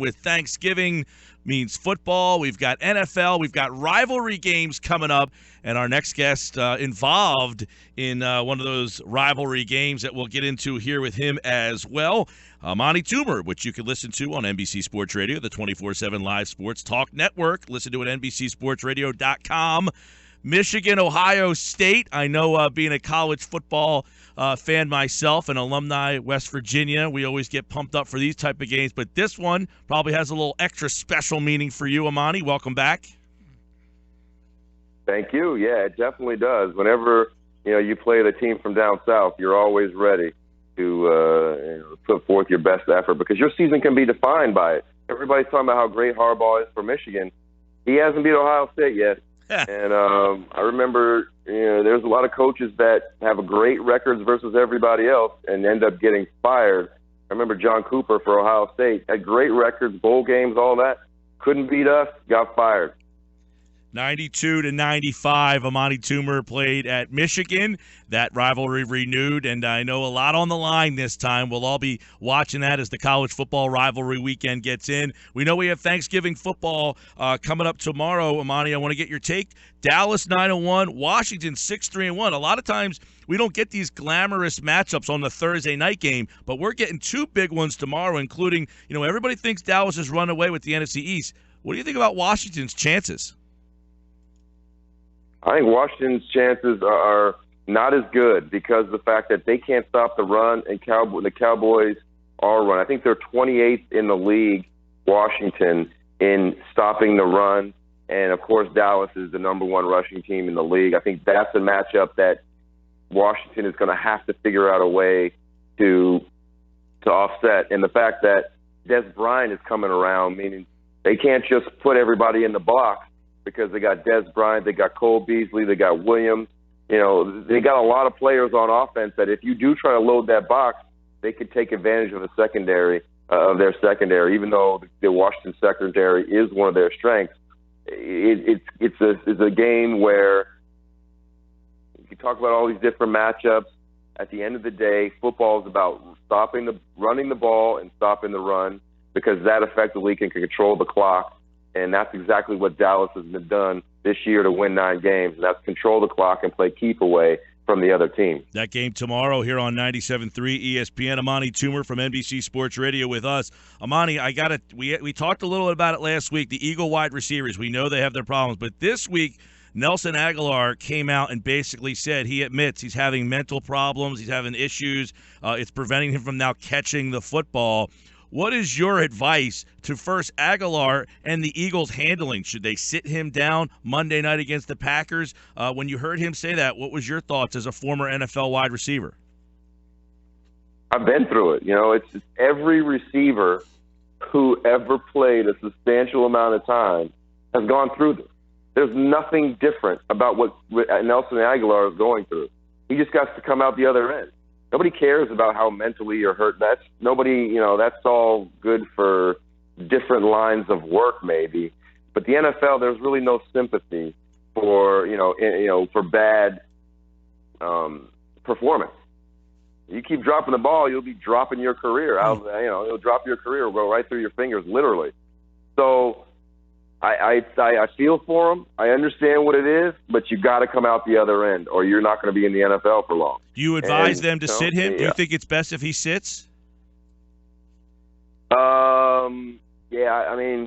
with Thanksgiving means football. We've got NFL. We've got rivalry games coming up. And our next guest involved in one of those rivalry games that we'll get into here with him as well. Amani Toomer, which you can listen to on NBC Sports Radio, the 24/7 live sports talk network. Listen to it at NBCSportsRadio.com. Michigan, Ohio State. I know being a college football fan myself, an alumni, West Virginia, we always get pumped up for these type of games. But this one probably has a little extra special meaning for you, Amani. Welcome back. Thank you. Yeah, it definitely does. Whenever you play the team from down south, you're always ready to put forth your best effort because your season can be defined by it. Everybody's talking about how great Harbaugh is for Michigan. He hasn't beat Ohio State yet. And I remember there's a lot of coaches that have great records versus everybody else and end up getting fired. I remember John Cooper for Ohio State had great records, bowl games, all that. Couldn't beat us, got fired. 92-95, Amani Toomer played at Michigan. That rivalry renewed, and I know a lot on the line this time. We'll all be watching that as the college football rivalry weekend gets in. We know we have Thanksgiving football coming up tomorrow. Amani, I want to get your take. Dallas 9-1, Washington 6-3-1. A lot of times we don't get these glamorous matchups on the Thursday night game, but we're getting two big ones tomorrow, including, everybody thinks Dallas has run away with the NFC East. What do you think about Washington's chances? I think Washington's chances are not as good because of the fact that they can't stop the run, and the Cowboys are run. I think they're 28th in the league, Washington, in stopping the run. And, of course, Dallas is the number one rushing team in the league. I think that's a matchup that Washington is going to have to figure out a way to offset. And the fact that Des Bryant is coming around, meaning they can't just put everybody in the box, because they got Des Bryant, they got Cole Beasley, they got Williams. They got a lot of players on offense that if you do try to load that box, they could take advantage of their secondary, even though the Washington secondary is one of their strengths. It's a game where you can talk about all these different matchups. At the end of the day, football is about running the ball and stopping the run, because that effectively can control the clock. And that's exactly what Dallas has been done this year to win 9 games. And that's control the clock and play keep away from the other team. That game tomorrow here on 97.3 ESPN. Amani Toomer from NBC Sports Radio with us. Amani, we talked a little bit about it last week, the Eagle wide receivers. We know they have their problems. But this week, Nelson Agholor came out and basically said he admits he's having mental problems. He's having issues. It's preventing him from now catching the football. What is your advice to first Agholor and the Eagles' handling? Should they sit him down Monday night against the Packers? When you heard him say that, what was your thoughts as a former NFL wide receiver? I've been through it. It's every receiver who ever played a substantial amount of time has gone through this. There's nothing different about what Nelson Agholor is going through. He just got to come out the other end. Nobody cares about how mentally you're hurt. That's all good for different lines of work maybe. But the NFL, there's really no sympathy for, for bad performance. You keep dropping the ball, you'll be dropping your career. You'll drop your career, will go right through your fingers, literally. So I feel for him. I understand what it is, but you got to come out the other end, or you're not going to be in the NFL for long. Do you advise them to sit him? Yeah. Do you think it's best if he sits?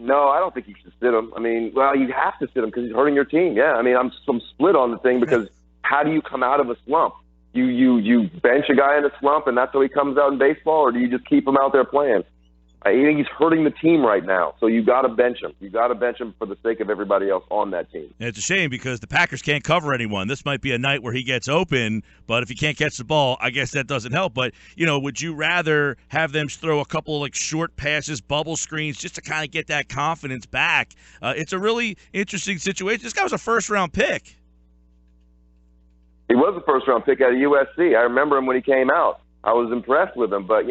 No, I don't think you should sit him. You have to sit him because he's hurting your team. Yeah, I'm split on the thing because how do you come out of a slump? You bench a guy in a slump and that's how he comes out in baseball, or do you just keep him out there playing? I think he's hurting the team right now, so you got to bench him. You got to bench him for the sake of everybody else on that team. And it's a shame because the Packers can't cover anyone. This might be a night where he gets open, but if he can't catch the ball, I guess that doesn't help. But, would you rather have them throw a couple of short passes, bubble screens, just to kind of get that confidence back? It's a really interesting situation. This guy was a first-round pick. He was a first-round pick out of USC. I remember him when he came out. I was impressed with him, but,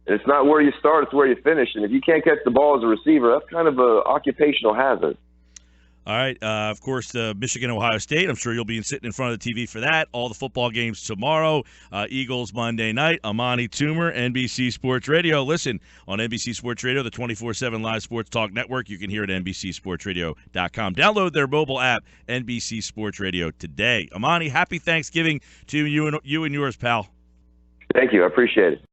it's not where you start, it's where you finish. And if you can't catch the ball as a receiver, that's kind of an occupational hazard. All right. Of course, Michigan, Ohio State. I'm sure you'll be sitting in front of the TV for that. All the football games tomorrow. Eagles Monday night. Amani Toomer, NBC Sports Radio. Listen, on NBC Sports Radio, the 24/7 live sports talk network. You can hear it at NBCSportsRadio.com. Download their mobile app, NBC Sports Radio, today. Amani, happy Thanksgiving to you and yours, pal. Thank you. I appreciate it.